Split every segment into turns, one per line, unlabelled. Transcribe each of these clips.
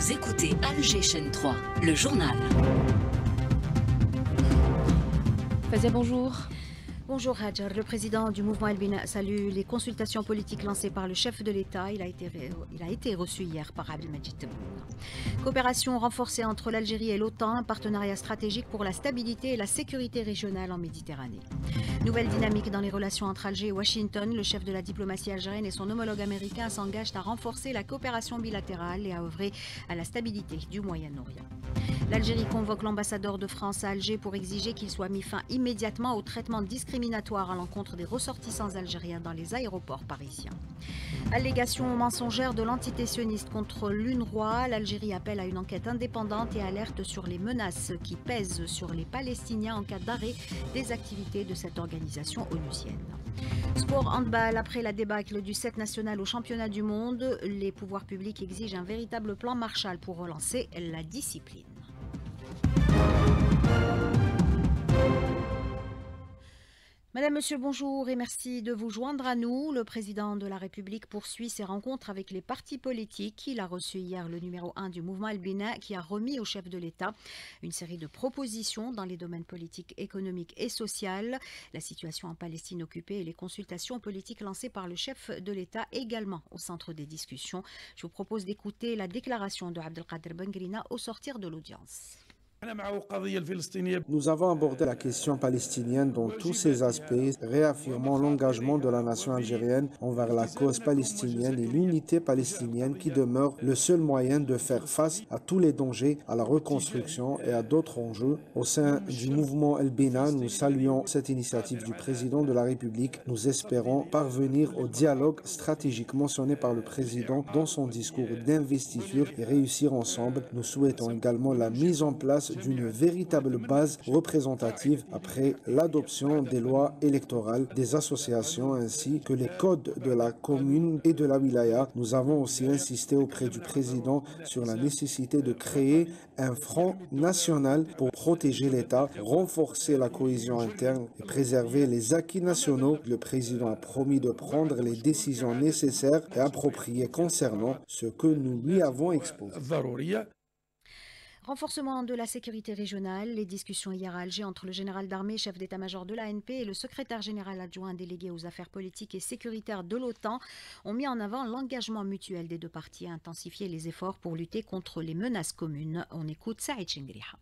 Vous écoutez Alger Chaîne 3, le journal.
Fazia, bonjour.
Bonjour Hadjar. Le président du mouvement El Bina salue les consultations politiques lancées par le chef de l'État. Il a été reçu hier par Abdelmadjid Tebboune. Coopération renforcée entre l'Algérie et l'OTAN, un partenariat stratégique pour la stabilité et la sécurité régionale en Méditerranée. Nouvelle dynamique dans les relations entre Alger et Washington. Le chef de la diplomatie algérienne et son homologue américain s'engagent à renforcer la coopération bilatérale et à œuvrer à la stabilité du Moyen-Orient. L'Algérie convoque l'ambassadeur de France à Alger pour exiger qu'il soit mis fin immédiatement au traitement discriminatoire à l'encontre des ressortissants algériens dans les aéroports parisiens. Allégation mensongère de l'entité sioniste contre l'UNRWA. L'Algérie appelle à une enquête indépendante et alerte sur les menaces qui pèsent sur les Palestiniens en cas d'arrêt des activités de cette organisation onusienne. Sport handball, après la débâcle du 7 national au championnat du monde, les pouvoirs publics exigent un véritable plan Marshall pour relancer la discipline. Madame, Monsieur, bonjour et merci de vous joindre à nous. Le président de la République poursuit ses rencontres avec les partis politiques. Il a reçu hier le numéro 1 du mouvement El Bina qui a remis au chef de l'État une série de propositions dans les domaines politiques, économiques et sociaux. La situation en Palestine occupée et les consultations politiques lancées par le chef de l'État également au centre des discussions. Je vous propose d'écouter la déclaration de Abdelkader Bengrina au sortir de l'audience.
Nous avons abordé la question palestinienne dans tous ses aspects, réaffirmant l'engagement de la nation algérienne envers la cause palestinienne et l'unité palestinienne qui demeure le seul moyen de faire face à tous les dangers, à la reconstruction et à d'autres enjeux. Au sein du mouvement El Bina, nous saluons cette initiative du président de la République. Nous espérons parvenir au dialogue stratégique mentionné par le président dans son discours d'investiture et réussir ensemble. Nous souhaitons également la mise en place d'une véritable base représentative après l'adoption des lois électorales, des associations ainsi que les codes de la commune et de la wilaya. Nous avons aussi insisté auprès du président sur la nécessité de créer un front national pour protéger l'État, renforcer la cohésion interne et préserver les acquis nationaux. Le président a promis de prendre les décisions nécessaires et appropriées concernant ce que nous lui avons exposé.
Renforcement de la sécurité régionale, les discussions hier à Alger entre le général d'armée, chef d'état-major de l'ANP et le secrétaire général adjoint délégué aux affaires politiques et sécuritaires de l'OTAN ont mis en avant l'engagement mutuel des deux parties à intensifier les efforts pour lutter contre les menaces communes. On écoute Saïd Chengriha.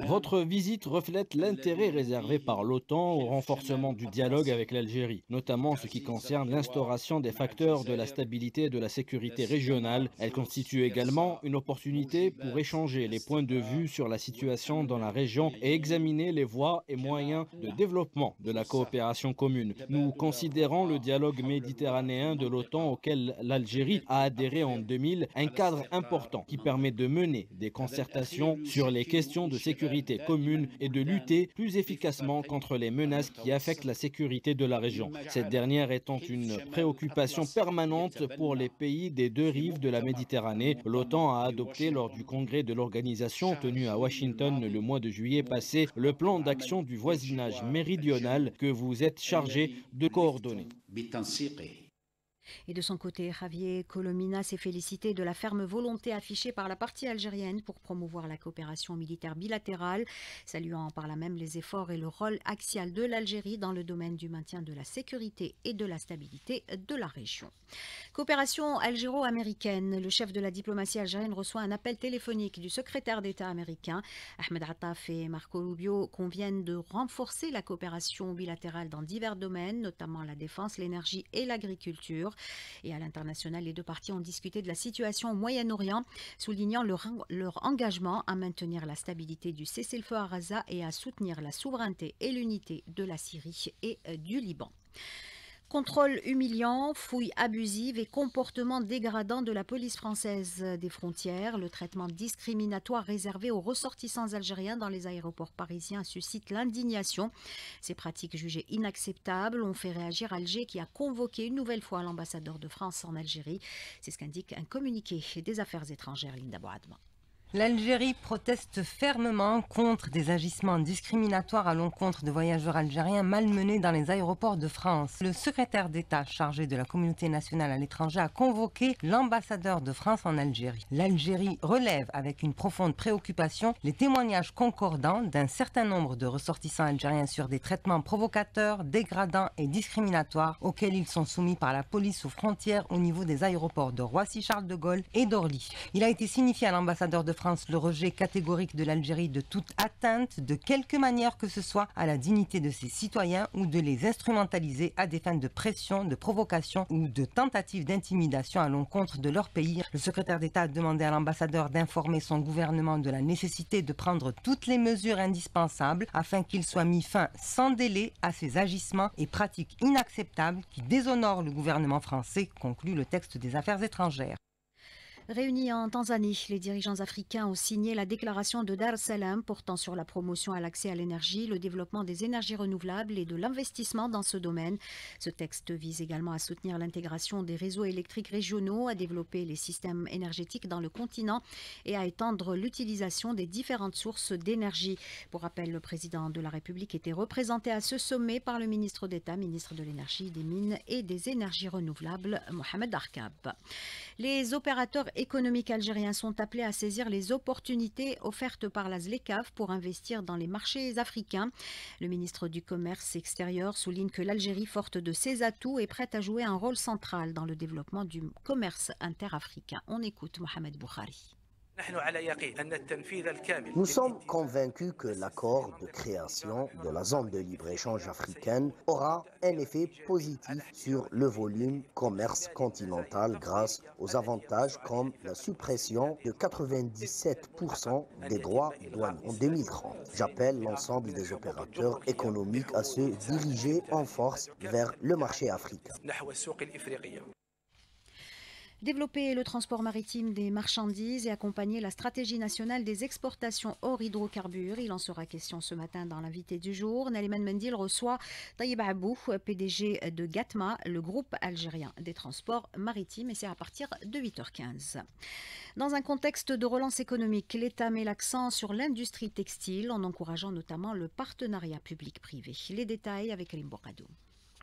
Votre visite reflète l'intérêt réservé par l'OTAN au renforcement du dialogue avec l'Algérie, notamment en ce qui concerne l'instauration des facteurs de la stabilité et de la sécurité régionale. Elle constitue également une opportunité pour échanger les points de vue sur la situation dans la région et examiner les voies et moyens de développement de la coopération commune. Nous considérons le dialogue méditerranéen de l'OTAN auquel l'Algérie a adhéré en 2000 un cadre important qui permet de mener des concertations sur les questions de sécurité commune et de lutter plus efficacement contre les menaces qui affectent la sécurité de la région. Cette dernière étant une préoccupation permanente pour les pays des deux rives de la Méditerranée. L'OTAN a adopté lors du congrès de l'organisation tenu à Washington le mois de juillet passé le plan d'action du voisinage méridional que vous êtes chargé de coordonner.
Et de son côté, Javier Colomina s'est félicité de la ferme volonté affichée par la partie algérienne pour promouvoir la coopération militaire bilatérale, saluant par là même les efforts et le rôle axial de l'Algérie dans le domaine du maintien de la sécurité et de la stabilité de la région. Coopération algéro-américaine. Le chef de la diplomatie algérienne reçoit un appel téléphonique du secrétaire d'État américain. Ahmed Attaf et Marco Rubio conviennent de renforcer la coopération bilatérale dans divers domaines, notamment la défense, l'énergie et l'agriculture. Et à l'international, les deux parties ont discuté de la situation au Moyen-Orient, soulignant leur engagement à maintenir la stabilité du cessez-le-feu à Gaza et à soutenir la souveraineté et l'unité de la Syrie et du Liban. Contrôle humiliant, fouilles abusives et comportements dégradants de la police française des frontières. Le traitement discriminatoire réservé aux ressortissants algériens dans les aéroports parisiens suscite l'indignation. Ces pratiques jugées inacceptables ont fait réagir Alger qui a convoqué une nouvelle fois l'ambassadeur de France en Algérie. C'est ce qu'indique un communiqué des Affaires étrangères, Linda Boadma.
L'Algérie proteste fermement contre des agissements discriminatoires à l'encontre de voyageurs algériens malmenés dans les aéroports de France. Le secrétaire d'État chargé de la communauté nationale à l'étranger a convoqué l'ambassadeur de France en Algérie. L'Algérie relève avec une profonde préoccupation les témoignages concordants d'un certain nombre de ressortissants algériens sur des traitements provocateurs, dégradants et discriminatoires auxquels ils sont soumis par la police aux frontières au niveau des aéroports de Roissy-Charles de Gaulle et d'Orly. Il a été signifié à l'ambassadeur de France le rejet catégorique de l'Algérie de toute atteinte, de quelque manière que ce soit, à la dignité de ses citoyens ou de les instrumentaliser à des fins de pression, de provocation ou de tentative d'intimidation à l'encontre de leur pays. Le secrétaire d'État a demandé à l'ambassadeur d'informer son gouvernement de la nécessité de prendre toutes les mesures indispensables afin qu'il soit mis fin sans délai à ces agissements et pratiques inacceptables qui déshonorent le gouvernement français, conclut le texte des Affaires étrangères.
Réunis en Tanzanie, les dirigeants africains ont signé la déclaration de Dar es Salaam portant sur la promotion à l'accès à l'énergie, le développement des énergies renouvelables et de l'investissement dans ce domaine. Ce texte vise également à soutenir l'intégration des réseaux électriques régionaux, à développer les systèmes énergétiques dans le continent et à étendre l'utilisation des différentes sources d'énergie. Pour rappel, le président de la République était représenté à ce sommet par le ministre d'État, ministre de l'Énergie, des Mines et des Énergies renouvelables, Mohamed Arkab. Les opérateurs économiques algériens sont appelés à saisir les opportunités offertes par la ZLECAf pour investir dans les marchés africains. Le ministre du Commerce extérieur souligne que l'Algérie, forte de ses atouts, est prête à jouer un rôle central dans le développement du commerce interafricain. On écoute Mohamed Boukhari.
Nous sommes convaincus que l'accord de création de la zone de libre-échange africaine aura un effet positif sur le volume commerce continental grâce aux avantages comme la suppression de 97% des droits douaniers en 2030. J'appelle l'ensemble des opérateurs économiques à se diriger en force vers le marché africain.
Développer le transport maritime des marchandises et accompagner la stratégie nationale des exportations hors hydrocarbures. Il en sera question ce matin dans l'invité du jour. Naliman Mendil reçoit Taïb Abou, PDG de GATMA, le groupe algérien des transports maritimes, et c'est à partir de 8h15. Dans un contexte de relance économique, l'État met l'accent sur l'industrie textile en encourageant notamment le partenariat public-privé. Les détails avec Elim Bokadou.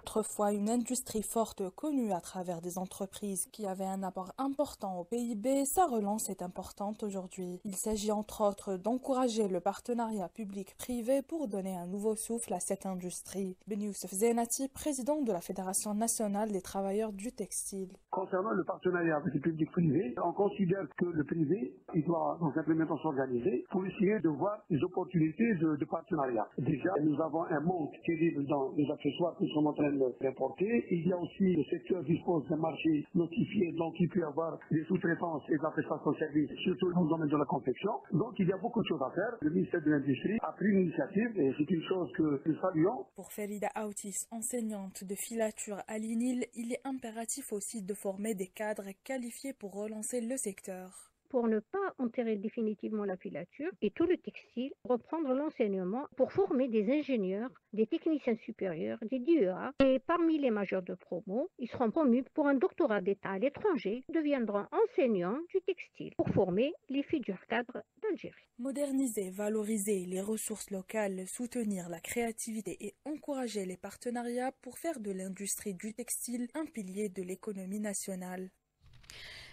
Autrefois une industrie forte connue à travers des entreprises qui avaient un apport important au PIB, sa relance est importante aujourd'hui. Il s'agit entre autres d'encourager le partenariat public-privé pour donner un nouveau souffle à cette industrie. Ben Youssef Zenati, président de la Fédération nationale des travailleurs du textile.
Concernant le partenariat avec le public-privé, on considère que le privé il doit dans un premier temps s'organiser pour essayer de voir les opportunités de partenariat. Déjà, nous avons un manque terrible dans les accessoires qui sont en train d'importer. Il y a aussi le secteur dispose d'un marché notifié, donc il peut y avoir des sous-traitances et de la prestation de services, surtout dans le domaine de la confection. Donc il y a beaucoup de choses à faire. Le ministère de l'Industrie a pris l'initiative et c'est une chose que nous saluons.
Pour Ferida Aoutis, enseignante de filature à l'INIL, il est impératif aussi de former des cadres qualifiés pour relancer le secteur.
Pour ne pas enterrer définitivement la filature et tout le textile, reprendre l'enseignement pour former des ingénieurs, des techniciens supérieurs, des DEA. Et parmi les majors de promo, ils seront promus pour un doctorat d'État à l'étranger, deviendront enseignants du textile pour former les futurs cadres d'Algérie.
Moderniser, valoriser les ressources locales, soutenir la créativité et encourager les partenariats pour faire de l'industrie du textile un pilier de l'économie nationale.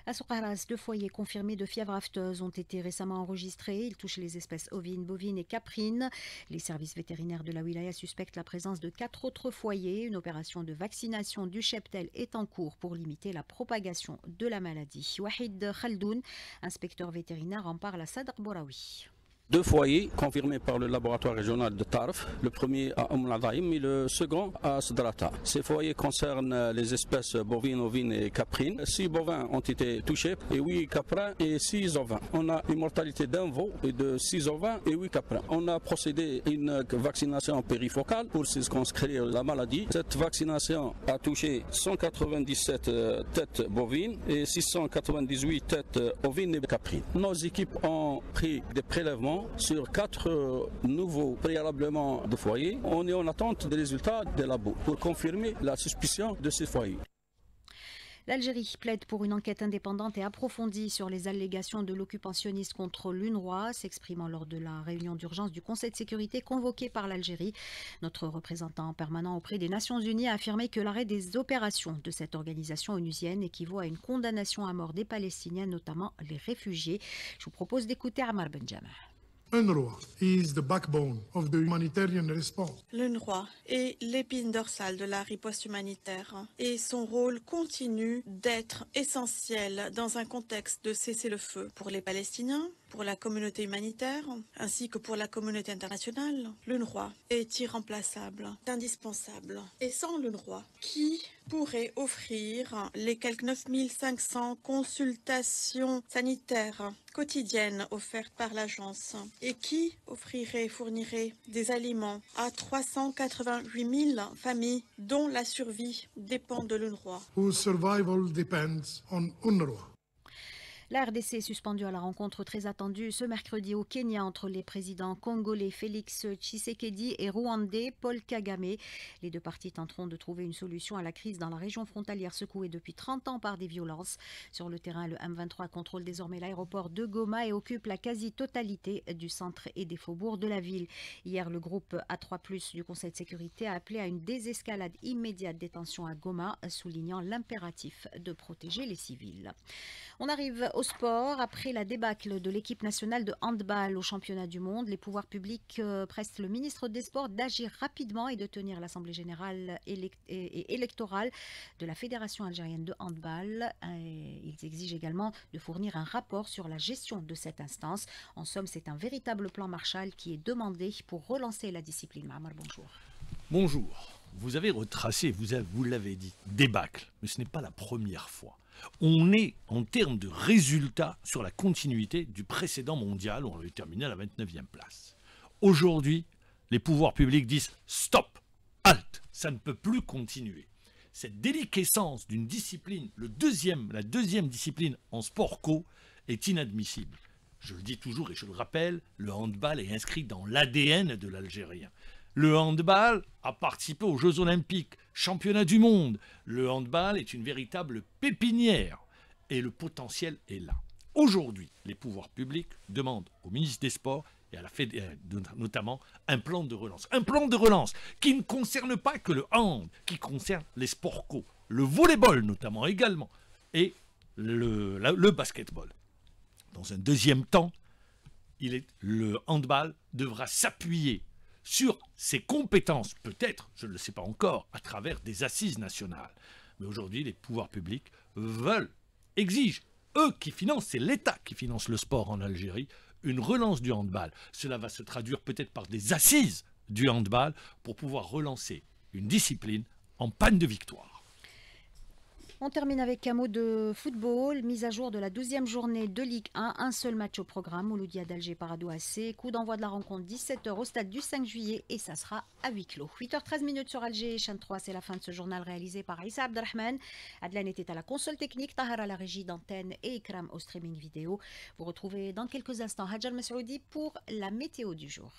À Soukaras, 2 foyers confirmés de fièvre afteuse ont été récemment enregistrés. Ils touchent les espèces ovines, bovines et caprines. Les services vétérinaires de la wilaya suspectent la présence de 4 autres foyers. Une opération de vaccination du cheptel est en cours pour limiter la propagation de la maladie. Wahid Khaldoun, inspecteur vétérinaire, en parle à Sadr Bouraoui.
2 foyers confirmés par le laboratoire régional de Tarf, le premier à Al-Adaïm et le second à Sidrata. Ces foyers concernent les espèces bovines, ovines et caprines. 6 bovins ont été touchés et 8 caprins et 6 ovins. On a une mortalité d'1 veau et de 6 ovins et 8 caprins. On a procédé à une vaccination périfocale pour circonscrire la maladie. Cette vaccination a touché 197 têtes bovines et 698 têtes ovines et caprines. Nos équipes ont pris des prélèvements sur 4 nouveaux préalablement de foyers. On est en attente des résultats des labos pour confirmer la suspicion de ces foyers.
L'Algérie plaide pour une enquête indépendante et approfondie sur les allégations de l'occupationniste contre l'UNRWA, s'exprimant lors de la réunion d'urgence du Conseil de sécurité convoquée par l'Algérie. Notre représentant permanent auprès des Nations Unies a affirmé que l'arrêt des opérations de cette organisation onusienne équivaut à une condamnation à mort des Palestiniens, notamment les réfugiés. Je vous propose d'écouter Ammar Benjameh.
UNRWA is the backbone of the humanitarian response.
L'UNRWA est l'épine dorsale de la riposte humanitaire et son rôle continue d'être essentiel dans un contexte de cessez-le-feu pour les Palestiniens, pour la communauté humanitaire ainsi que pour la communauté internationale. L'UNRWA est irremplaçable, indispensable. Et sans l'UNRWA, qui pourrait offrir les quelques 9500 consultations sanitaires quotidiennes offertes par l'agence et qui fournirait des aliments à 388 000 familles dont la survie dépend de l'UNRWA.
Whose survival depends on UNRWA.
La RDC est suspendue à la rencontre très attendue ce mercredi au Kenya entre les présidents congolais Félix Tshisekedi et rwandais Paul Kagame. Les deux parties tenteront de trouver une solution à la crise dans la région frontalière secouée depuis 30 ans par des violences. Sur le terrain, le M23 contrôle désormais l'aéroport de Goma et occupe la quasi-totalité du centre et des faubourgs de la ville. Hier, le groupe A3+, du Conseil de sécurité a appelé à une désescalade immédiate des tensions à Goma, soulignant l'impératif de protéger les civils. On arrive au sport. Après la débâcle de l'équipe nationale de handball au championnat du monde, les pouvoirs publics pressent le ministre des Sports d'agir rapidement et de tenir l'Assemblée générale et électorale de la Fédération algérienne de handball. Ils exigent également de fournir un rapport sur la gestion de cette instance. En somme, c'est un véritable plan Marshall qui est demandé pour relancer la discipline. Ammar, bonjour.
Bonjour. Vous avez retracé, vous l'avez dit, débâcle, mais ce n'est pas la première fois. On est en termes de résultats sur la continuité du précédent mondial où on avait terminé à la 29e place. Aujourd'hui, les pouvoirs publics disent stop, halte, ça ne peut plus continuer. Cette déliquescence d'une discipline, la deuxième discipline en sport co, est inadmissible. Je le dis toujours et je le rappelle, le handball est inscrit dans l'ADN de l'Algérien. Le handball a participé aux Jeux Olympiques, championnat du monde. Le handball est une véritable pépinière et le potentiel est là. Aujourd'hui, les pouvoirs publics demandent au ministre des Sports et à la Fédération notamment un plan de relance. Un plan de relance qui ne concerne pas que le hand, qui concerne les sports co, le volleyball notamment également et le basketball. Dans un deuxième temps, le handball devra s'appuyer sur ses compétences, peut-être, je ne le sais pas encore, à travers des assises nationales. Mais aujourd'hui, les pouvoirs publics exigent, eux qui financent, c'est l'État qui finance le sport en Algérie, une relance du handball. Cela va se traduire peut-être par des assises du handball pour pouvoir relancer une discipline en panne de victoire.
On termine avec un mot de football. Mise à jour de la 12e journée de Ligue 1. Un seul match au programme. Mouloudia d'Alger Paradou AC. Coup d'envoi de la rencontre 17h au stade du 5 juillet et ça sera à huis clos. 8h13 sur Alger. Chaîne 3, c'est la fin de ce journal réalisé par Issa Abdelrahman. Adlan était à la console technique. Tahar à la régie d'antenne et Ikram au streaming vidéo. Vous retrouvez dans quelques instants Hadjar Mesroudi pour la météo du jour.